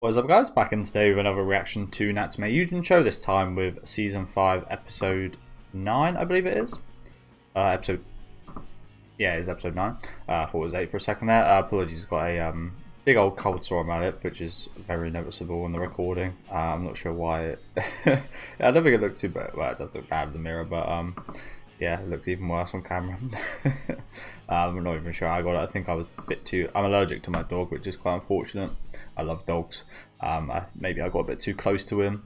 What is up, guys? Back in today with another reaction to Natsume Yuujinchou, this time with Season 5, Episode 9, I believe it is. Yeah, it is Episode 9. I thought it was 8 for a second there. Apologies, got a big old cold sore on my lip, which is very noticeable in the recording. I'm not sure why I don't think it looks too bad. Well, it does look bad in the mirror, but yeah, it looks even worse on camera. I'm not even sure I got it. I think I was a bit too... I'm allergic to my dog, which is quite unfortunate. I love dogs. Maybe I got a bit too close to him.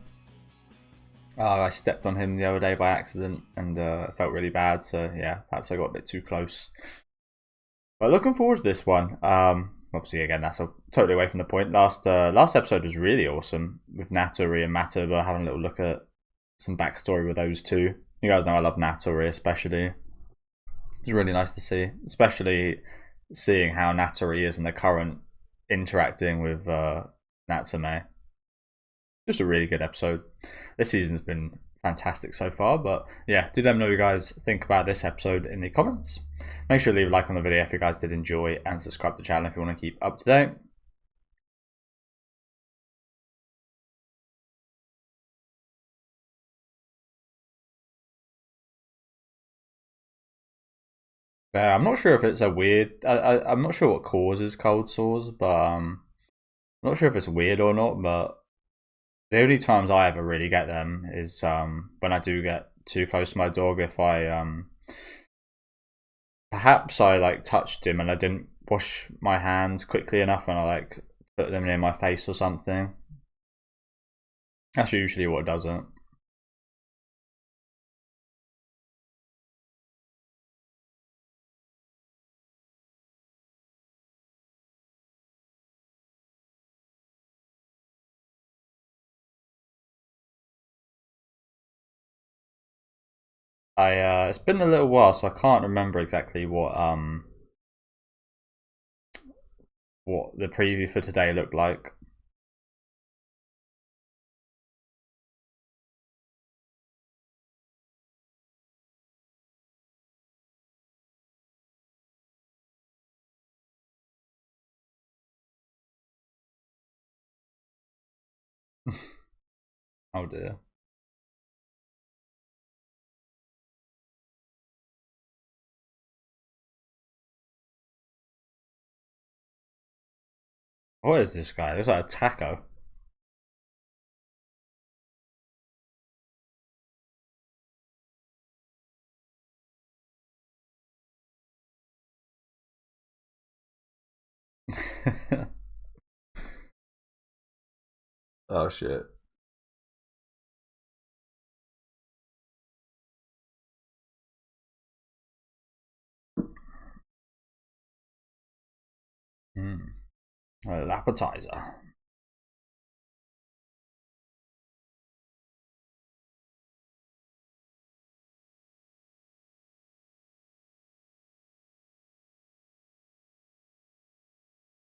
I stepped on him the other day by accident and it felt really bad. So yeah, perhaps I got a bit too close. But looking forward to this one. Obviously, again, that's totally away from the point. Last episode was really awesome with Natori and Mataba, having a little look at some backstory with those two. You guys know I love Natori especially. It's really nice to see, especially seeing how Natori is in the current interacting with Natsume. Just a really good episode. This season's been fantastic so far, but yeah, do let me know what you guys think about this episode in the comments. Make sure to leave a like on the video if you guys did enjoy, and subscribe to the channel if you want to keep up to date. I'm not sure if it's a weird. I'm not sure what causes cold sores, but I'm not sure if it's weird or not. But the only times I ever really get them is when I do get too close to my dog. If I perhaps I like touched him and I didn't wash my hands quickly enough, and I like put them near my face or something. That's usually what does it. It's been a little while, so I can't remember exactly what the preview for today looked like. Oh dear. What is this guy? It looks like a taco. Oh shit. Mm. An appetizer.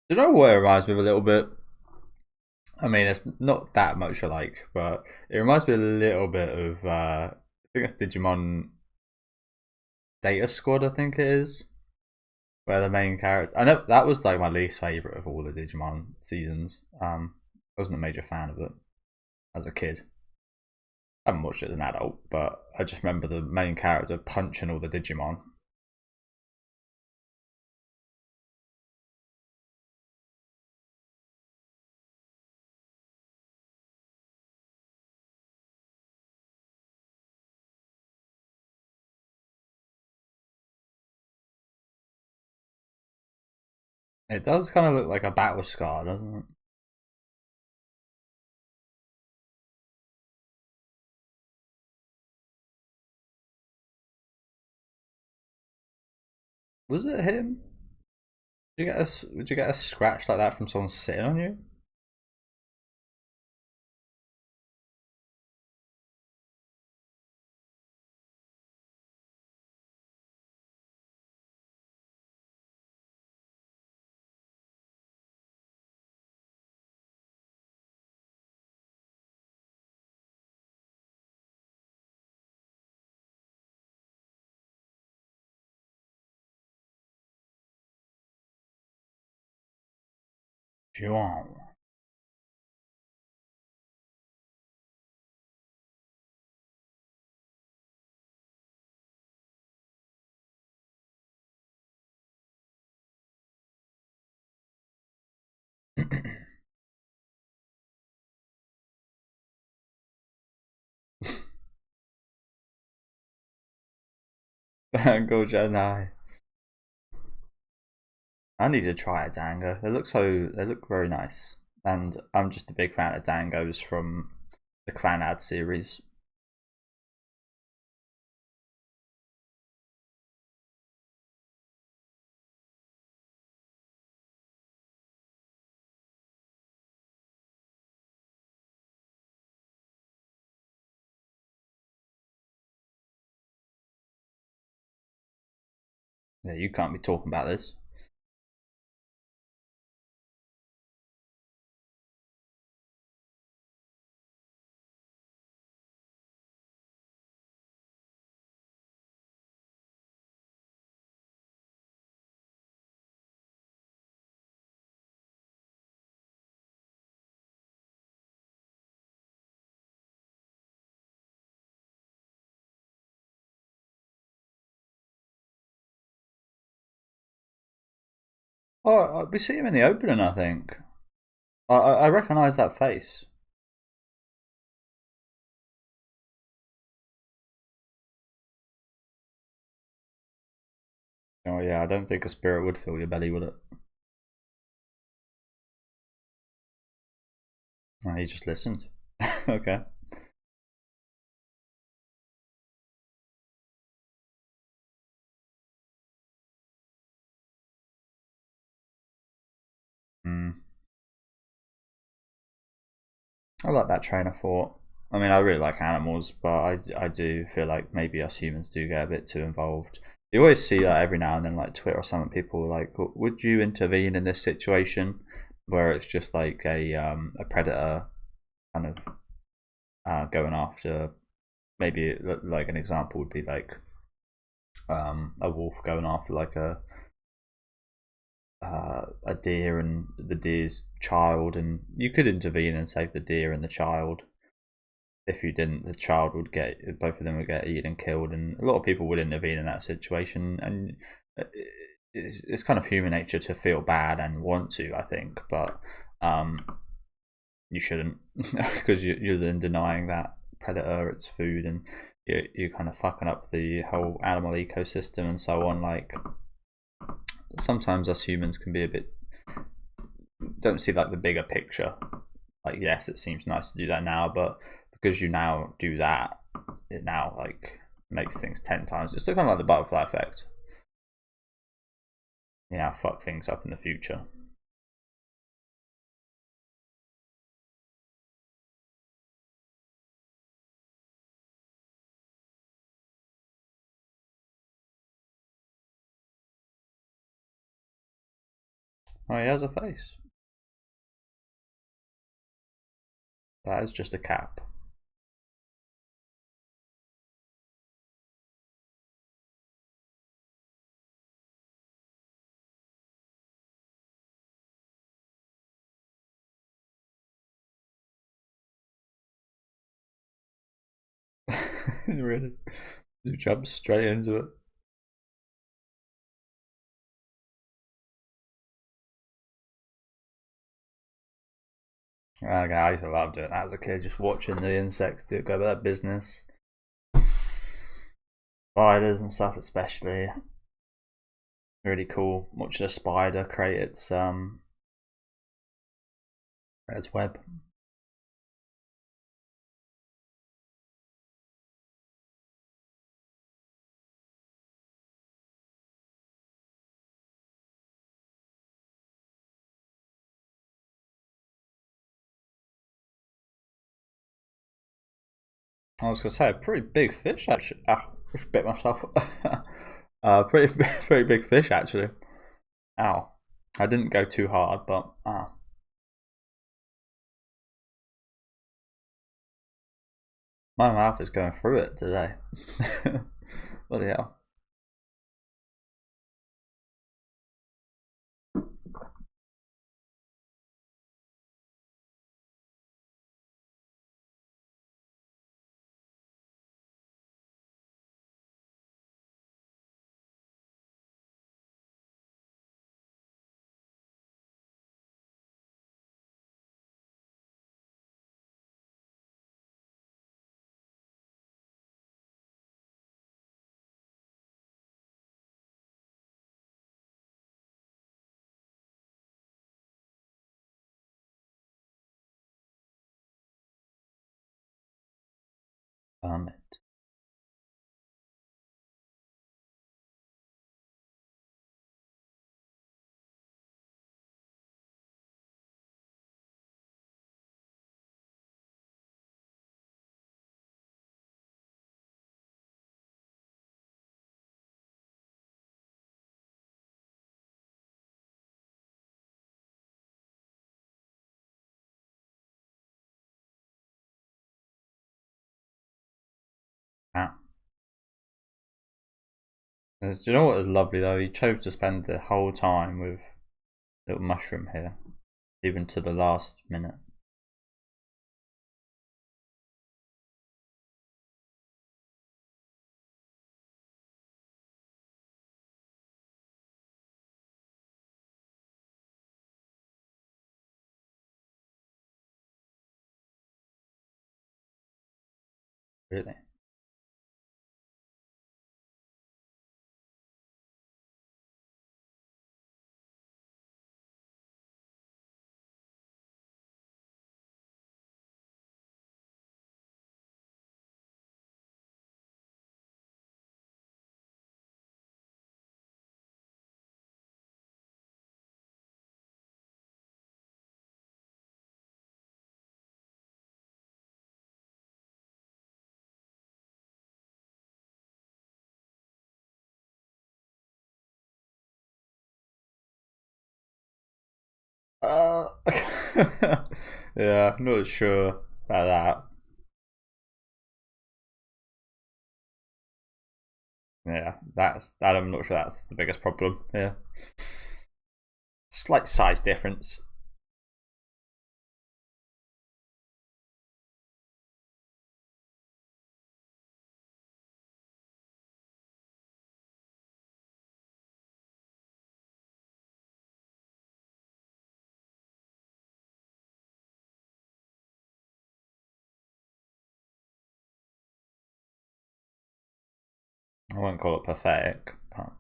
Do you know what it reminds me of a little bit? I mean, it's not that much alike, but it reminds me a little bit of I think it's Digimon Data Squad. I think it is, where the main character. I know that was like my least favorite of all the Digimon seasons. I wasn't a major fan of it as a kid. I haven't watched it as an adult, but I just remember the main character punching all the Digimon. It does kind of look like a battle scar, doesn't it? Was it him? Did you get a scratch like that from someone sitting on you? Juan. Go Jedi. I need to try a dango. They look very nice. And I'm just a big fan of dangos from the Clanad series. Yeah, you can't be talking about this. Oh, we see him in the opening, I think. I recognise that face. Oh yeah, I don't think a spirit would fill your belly, would it? Oh, he just listened. Okay. Mm. I like that train of thought. I mean, I really like animals, but I do feel like maybe us humans do get a bit too involved. You always see that every now and then, like Twitter or something. People are like, would you intervene in this situation where it's just like a predator kind of going after? Maybe like an example would be like a wolf going after like a deer and the deer's child, and you could intervene and save the deer and the child. If you didn't, the child would get, both of them would get eaten and killed, and a lot of people would intervene in that situation. And it's kind of human nature to feel bad and want to, I think, but um, you shouldn't because you're then denying that predator its food, and you're kind of fucking up the whole animal ecosystem and so on. Like sometimes us humans can be a bit, don't see like the bigger picture. Like yes, it seems nice to do that now, but because you now do that, it now like makes things 10 times. It's still kind of like the butterfly effect. You know, fuck things up in the future. Oh, he has a face. That is just a cap. Really? You jump straight into it. Okay, I used to love doing that as a kid, just watching the insects do go about their business. Spiders and stuff, especially. Really cool. Watching a spider create its web. I was gonna say a pretty big fish actually. Ah, just bit myself. Pretty pretty big fish actually. Ow. I didn't go too hard, but my mouth is going through it today. Bloody hell. Hermit. Ah. Do you know what is lovely though? He chose to spend the whole time with little mushroom here, even to the last minute. Really? Uh, yeah, not sure about that. Yeah, that's that. I'm not sure that's the biggest problem. Yeah, slight size difference. I won't call it pathetic, but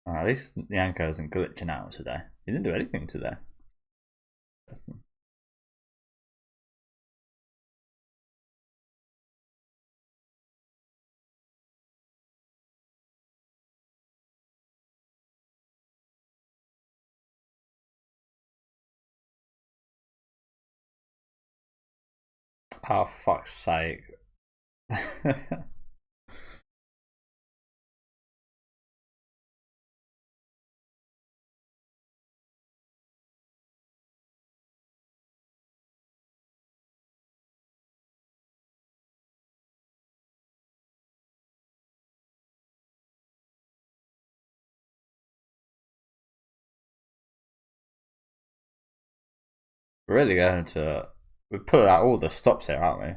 at least Yanko isn't glitching out today. He didn't do anything today. Oh, for fuck's sake. We're really going to. We put out all the stops here, aren't we?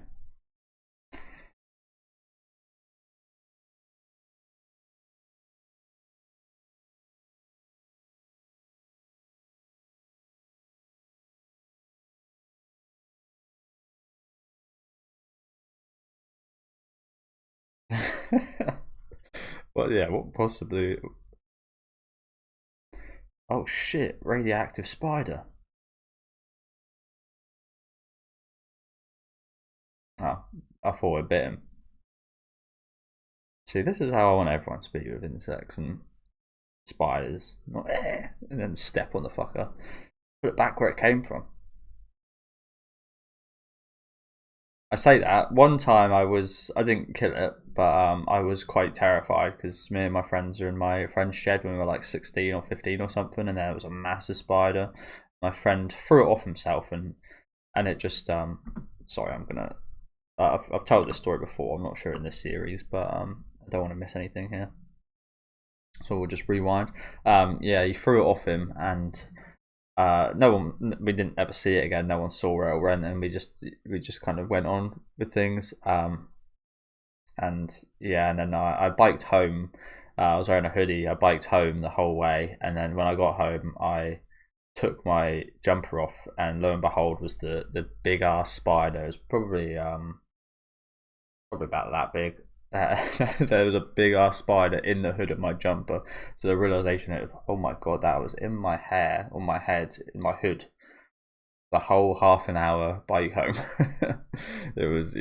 Well, yeah, what possibly. Oh shit, radioactive spider. Oh, I thought it bit him. See, this is how I want everyone to be with insects and spiders. Not and then step on the fucker. Put it back where it came from. I say that one time I didn't kill it, but I was quite terrified because me and my friends are in my friend's shed when we were like 16 or 15 or something, and there was a massive spider. My friend threw it off himself, and it just sorry, I'm gonna. I've told this story before. I'm not sure in this series, but I don't want to miss anything here, so we'll just rewind. Yeah, he threw it off him, and no one, we didn't ever see it again. No one saw where it went, and we just kind of went on with things. And yeah, and then I biked home. I was wearing a hoodie. I biked home the whole way, and then when I got home, I took my jumper off, and lo and behold, was the big ass spider. It was probably probably about that big. There was a big ass spider in the hood of my jumper. So the realization is, oh my god, that was in my hair, on my head, in my hood. The whole half an hour bike home. It was,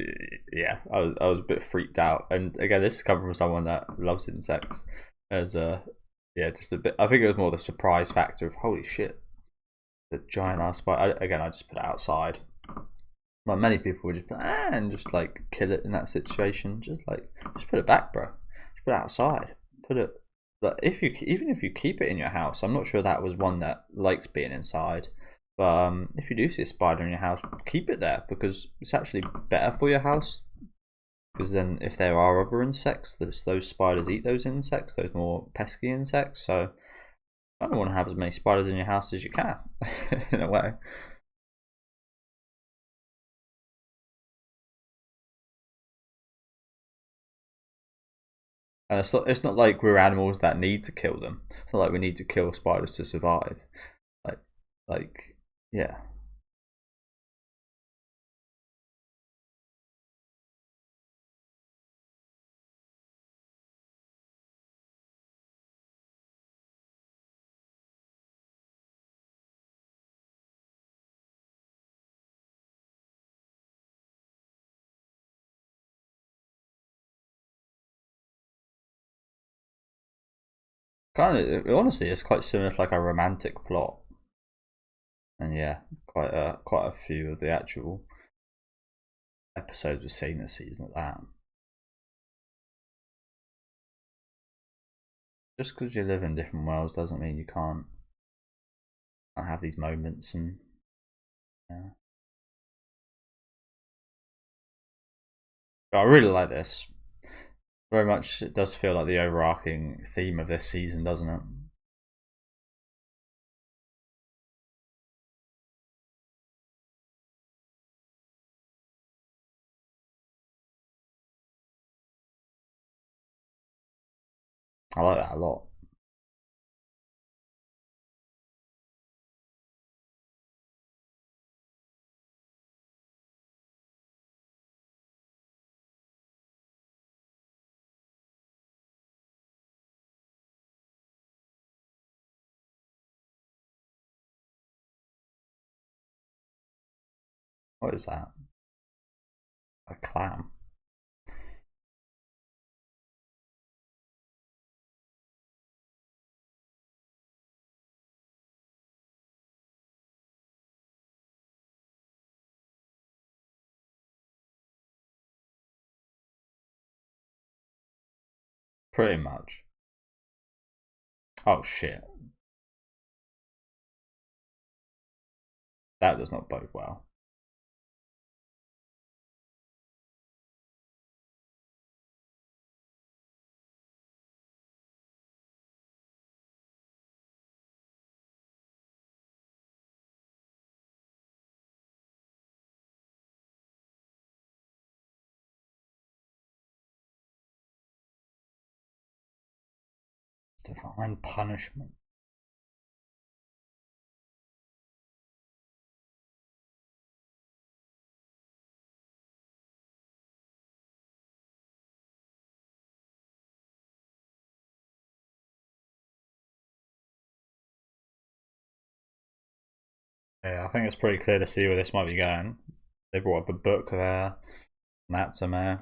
yeah, I was a bit freaked out. And again, this is coming from someone that loves insects. As yeah, just a bit. I think it was more the surprise factor of holy shit, the giant ass spider. Again, I just put it outside. Like many people would just and just like kill it in that situation. Just put it back, bro. Just put it outside. Put it. Like even if you keep it in your house, I'm not sure that was one that likes being inside. But if you do see a spider in your house, keep it there because it's actually better for your house. Because then, if there are other insects, those spiders eat those insects, those more pesky insects. So, I don't want to have as many spiders in your house as you can, in a way. And it's not like we're animals that need to kill them. It's not like we need to kill spiders to survive. Like, like, yeah. Kind of, honestly, it's quite similar to like a romantic plot. And yeah, quite a few of the actual episodes we've seen this season of that. Just because you live in different worlds doesn't mean you can't have these moments and yeah. But I really like this. Very much, it does feel like the overarching theme of this season, doesn't it? I like that a lot. What is that? A clam. Pretty much. Oh shit. That does not bode well. Divine punishment. Yeah, I think it's pretty clear to see where this might be going. They brought up a book there. Natsume. I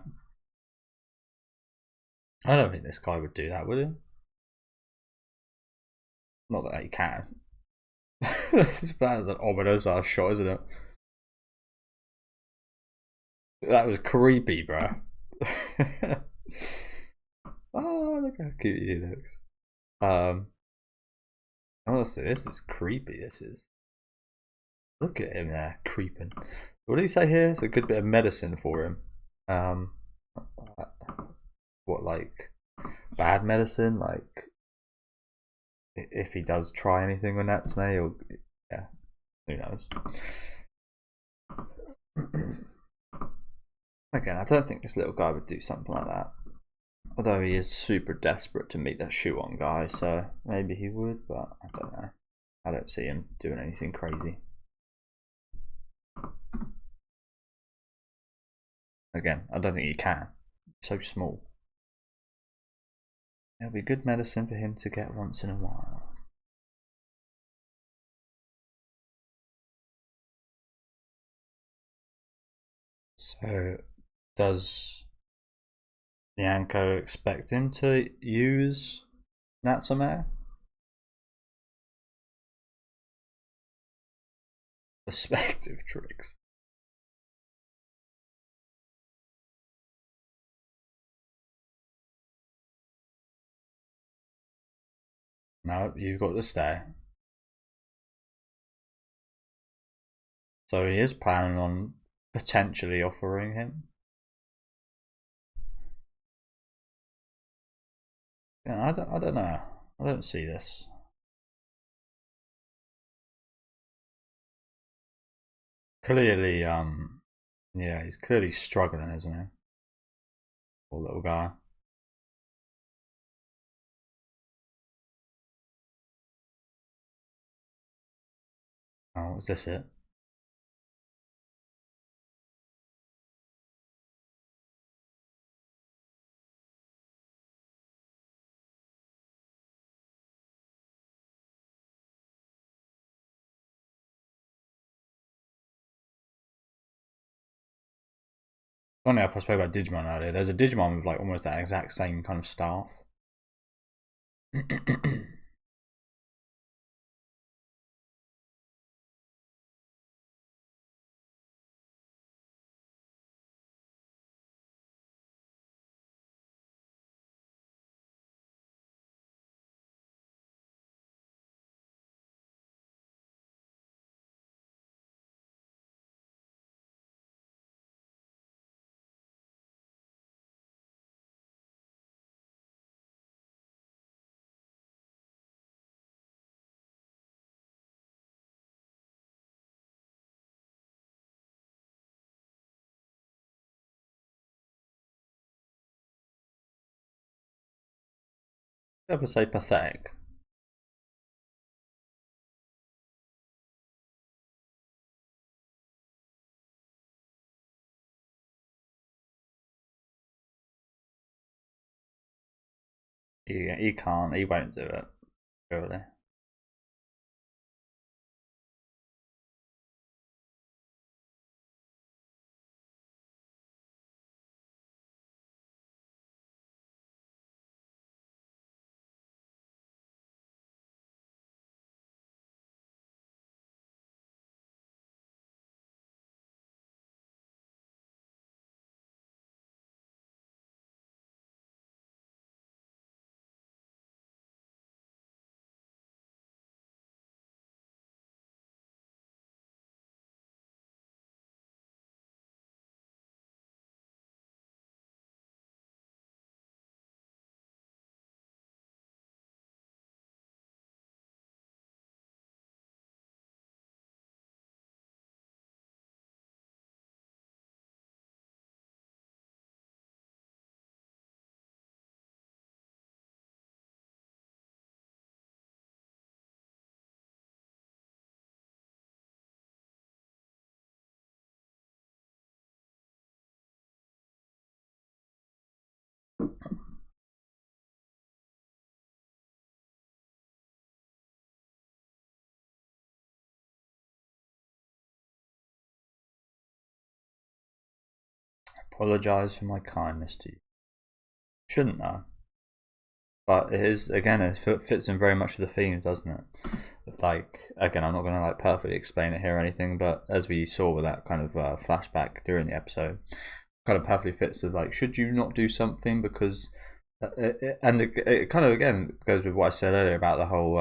don't think this guy would do that, would he? Not that he can. This is an ominous ass shot, isn't it? That was creepy, bro. Oh, look how cute he looks. Um, Honestly, this is creepy. This is. Look at him there, creeping. What did he say here? It's a good bit of medicine for him. Um, what like bad medicine? Like if he does try anything with Natsume, or yeah, who knows? Again, I don't think this little guy would do something like that. Although he is super desperate to meet that shoe on guy, so maybe he would, but I don't know. I don't see him doing anything crazy. Again, I don't think he can. So small. It'll be good medicine for him to get once in a while. So, does Nyanko expect him to use Natsume? Perspective tricks. No, you've got to stay. So he is planning on potentially offering him. Yeah, I don't know. I don't see this. Clearly, yeah, he's clearly struggling, isn't he? Poor little guy. Oh, is this it? Funny enough, I spoke about Digimon earlier. There's a Digimon with like almost that exact same kind of staff. Ever say pathetic? He can't. He won't do it. Surely. Apologise for my kindness to you. Shouldn't I? But it is, again, it fits in very much with the theme, doesn't it? Like, again, I'm not going to like perfectly explain it here or anything, but as we saw with that kind of flashback during the episode, kind of perfectly fits with like, should you not do something because, it kind of again goes with what I said earlier about the whole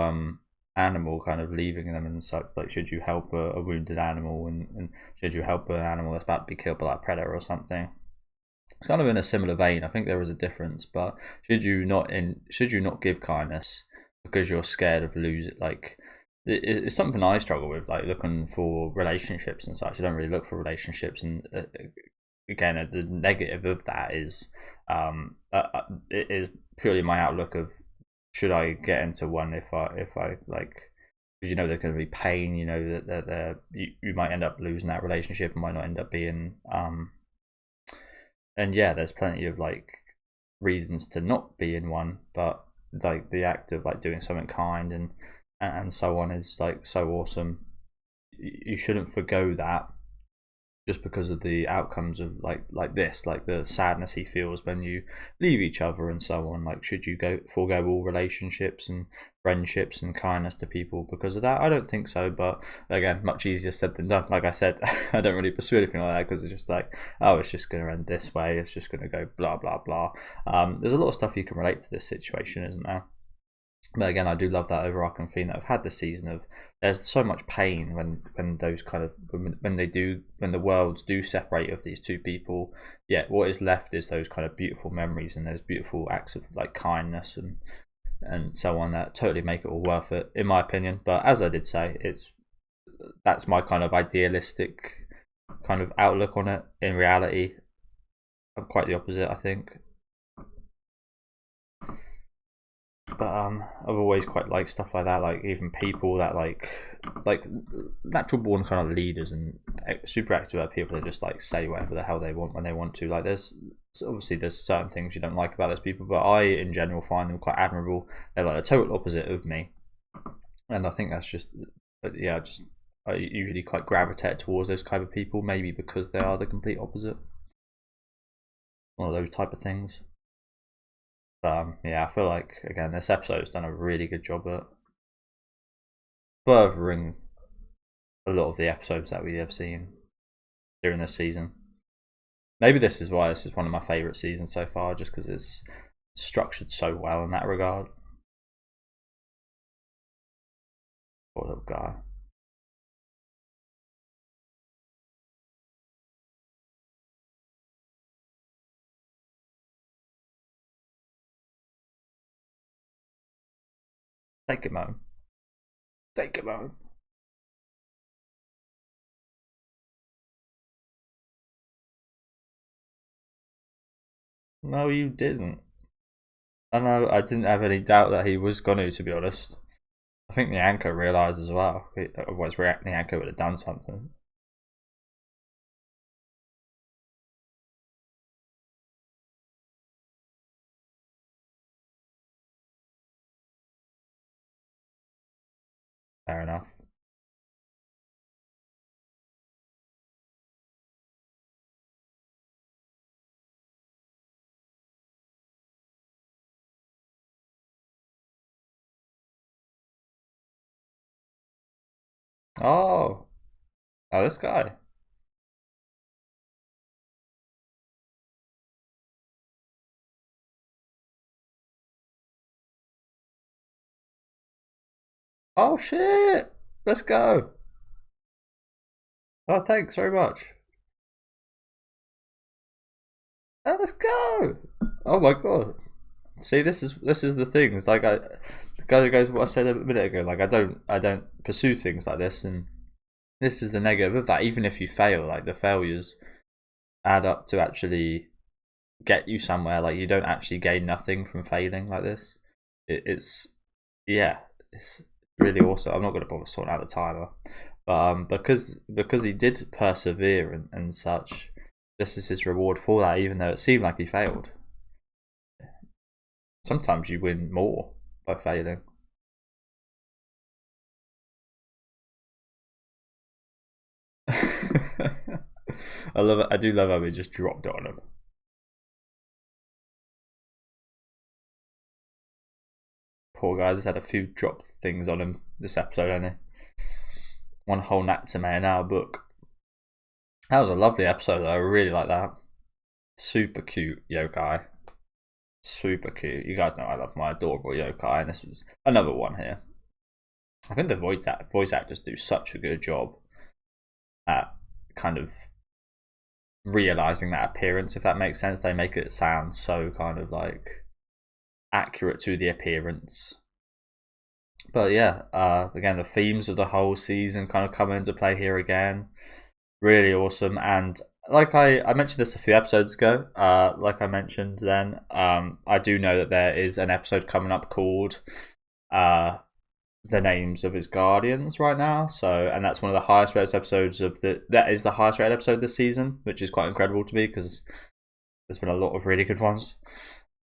animal kind of leaving them and such. Like, should you help a wounded animal, and should you help an animal that's about to be killed by that predator or something? It's kind of in a similar vein. I think there is a difference, but should you not give kindness because you're scared of losing? Like, it's something I struggle with, like looking for relationships and such. I don't really look for relationships, and again, the negative of that is it is purely my outlook of should I get into one if I like, because you know there's going to be pain. You know that you might end up losing that relationship and might not end up being and yeah, there's plenty of like reasons to not be in one, but like the act of like doing something kind and so on is like so awesome. You shouldn't forgo that just because of the outcomes of like this, like the sadness he feels when you leave each other and so on. Like, should you go forego all relationships and friendships and kindness to people because of that? I don't think so, but again, much easier said than done. Like I said, I don't really pursue anything like that because it's just like, oh, it's just going to end this way, it's just going to go blah blah blah. There's a lot of stuff you can relate to this situation, isn't there? But again, I do love that overarching theme that I've had this season of there's so much pain when those kind of when the worlds do separate of these two people. Yeah, what is left is those kind of beautiful memories and those beautiful acts of like kindness and so on that totally make it all worth it, in my opinion. But as I did say, that's my kind of idealistic kind of outlook on it. In reality, I'm quite the opposite, I think. But I've always quite liked stuff like that, like even people that like natural born kind of leaders and super extrovert people that just like say whatever the hell they want when they want to. Like obviously there's certain things you don't like about those people, but I in general find them quite admirable. They're like the total opposite of me, and I think that's just yeah, just I usually quite gravitate towards those kind of people, maybe because they are the complete opposite. One of those type of things. Yeah, I feel like again this episode's done a really good job at furthering a lot of the episodes that we have seen during this season. Maybe this is why this is one of my favourite seasons so far, just because it's structured so well in that regard. Poor little guy. Take him home. Take him home. No, you didn't. I know. I didn't have any doubt that he was going to be honest. I think the anchor realised as well. Otherwise, the anchor would have done something. Fair enough. Oh, oh, this guy. Oh shit! Let's go. Oh, thanks very much. Oh, let's go. Oh my god. See, this is the thing. It's like the guy that goes what I said a minute ago. Like I don't pursue things like this, and this is the negative of that. Even if you fail, like the failures add up to actually get you somewhere. Like you don't actually gain nothing from failing like this. It's yeah, it's really awesome. I'm not going to bother sorting out the timer, but because he did persevere and such, this is his reward for that. Even though it seemed like he failed, sometimes you win more by failing. I love it. I do love how he just dropped it on him. Poor guy just had a few drop things on him this episode, only one whole Natsume now book. That was a lovely episode though. I really like that. Super cute yokai. Super cute. You guys know I love my adorable yokai, and this was another one here. I think the voice actors do such a good job at kind of realizing that appearance, if that makes sense. They make it sound so kind of like accurate to the appearance. But yeah, again, the themes of the whole season kind of come into play here again. Really awesome, and like I mentioned this a few episodes ago. Like I mentioned then, I do know that there is an episode coming up called the names of his guardians right now. So, and that's one of the highest rated episodes of that is the highest rated episode this season, which is quite incredible to me because There's been a lot of really good ones.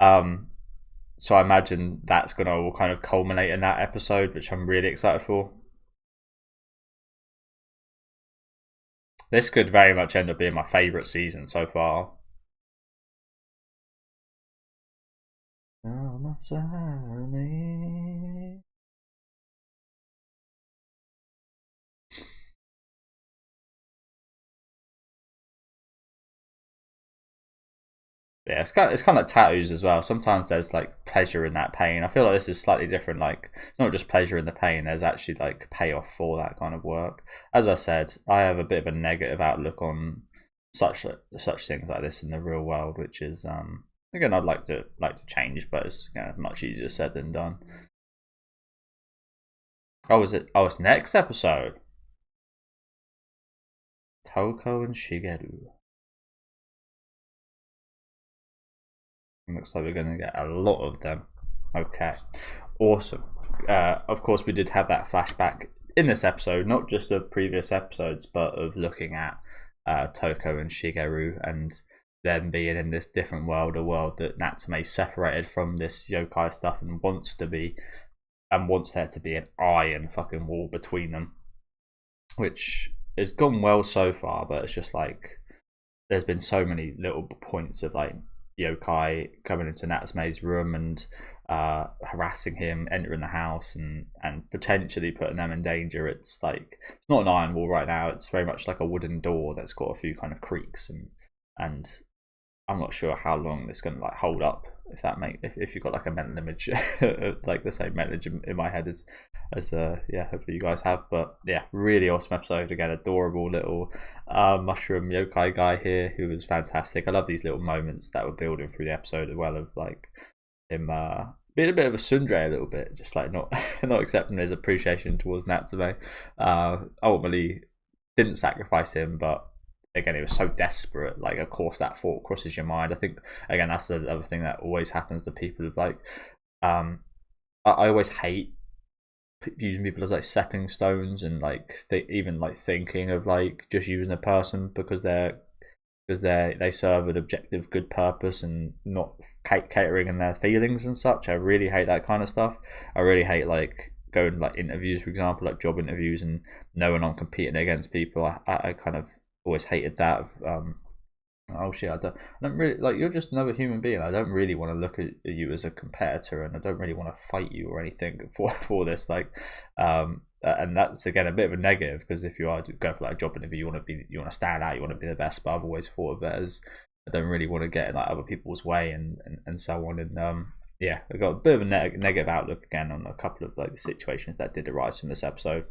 So I imagine that's gonna all kind of culminate in that episode, which I'm really excited for. This could very much end up being my favourite season so far. Yeah, it's kind of like tattoos as well. Sometimes there's like pleasure in that pain. I feel like this is slightly different. Like it's not just pleasure in the pain. There's actually like payoff for that kind of work. As I said, I have a bit of a negative outlook on such things like this in the real world, which is again I'd like to change, but it's much easier said than done. Oh, is it? Oh, it's next episode. Toko and Shigeru. Looks like we're going to get a lot of them. Okay, awesome. Of course, we did have that flashback in this episode, not just of previous episodes, but of looking at Toko and Shigeru and them being in this different world, a world that Natsume separated from this yokai stuff and wants to be, and wants there to be an iron fucking wall between them, which has gone well so far, but it's just like there's been so many little points of like yokai coming into Natsume's room and harassing him, entering the house and potentially putting them in danger. It's like it's not an iron wall right now. It's very much like a wooden door that's got a few kind of creaks and I'm not sure how long this is going to like hold up. If you've got like a mental image, like the same mental image in my head as yeah, hopefully you guys have. But yeah, really awesome episode. Again, adorable little mushroom yokai guy here who was fantastic. I love these little moments that were building through the episode as well, of like him being a bit of a tsundere a little bit, just like not accepting his appreciation towards Natsume. Ultimately didn't sacrifice him, but again, it was so desperate. Like, of course, that thought crosses your mind. I think, again, that's the other thing that always happens to people. Of like, I always hate using people as like stepping stones and like even like thinking of like just using a person because they serve an objective good purpose and not catering in their feelings and such. I really hate that kind of stuff. I really hate like going like interviews, for example, like job interviews, and knowing I'm competing against people. I kind of always hated that. Oh shit, I don't really like, you're just another human being. I don't really want to look at you as a competitor, and I don't really want to fight you or anything for this. Like, and that's again a bit of a negative, because if you are going for like a job interview, you want to stand out, you want to be the best. But I've always thought of it as I don't really want to get in like other people's way and so on. And yeah, I got a bit of a negative outlook again on a couple of like the situations that did arise from this episode.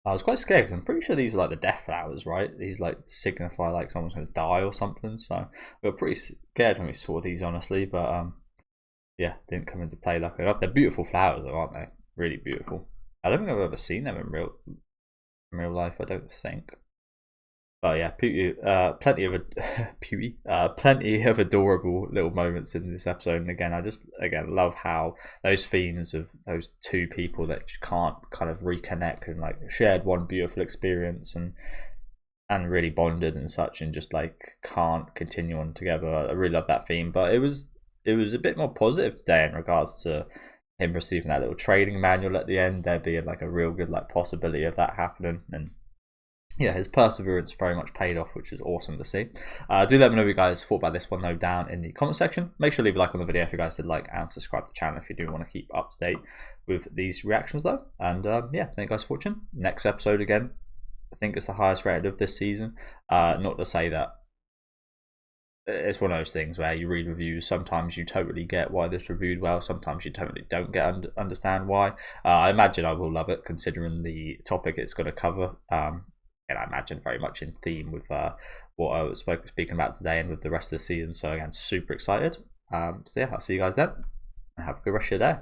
I was quite scared because I'm pretty sure these are like the death flowers, right? These like signify like someone's going to die or something. So we were pretty scared when we saw these, honestly. But yeah, didn't come into play luckily enough. They're beautiful flowers, though, aren't they? Really beautiful. I don't think I've ever seen them in real life. I don't think. But yeah, plenty of adorable little moments in this episode. And again, I just love how those themes of those two people that just can't kind of reconnect and like shared one beautiful experience and really bonded and such, and just like can't continue on together. I really love that theme. But it was a bit more positive today in regards to him receiving that little training manual at the end. There being like a real good like possibility of that happening, and yeah, his perseverance very much paid off, which is awesome to see. Do let me know what you guys thought about this one, though, down in the comment section. Make sure to leave a like on the video if you guys did like, and subscribe to the channel if you do want to keep up to date with these reactions, though. And yeah, thank you guys for watching. Next episode, again, I think it's the highest rated of this season. Not to say that it's one of those things where you read reviews, sometimes you totally get why this reviewed well, sometimes you totally don't get understand why. I imagine I will love it, considering the topic it's going to cover. And I imagine very much in theme with what I was speaking about today and with the rest of the season. So again, super excited. So yeah, I'll see you guys then, and have a good rest of your day.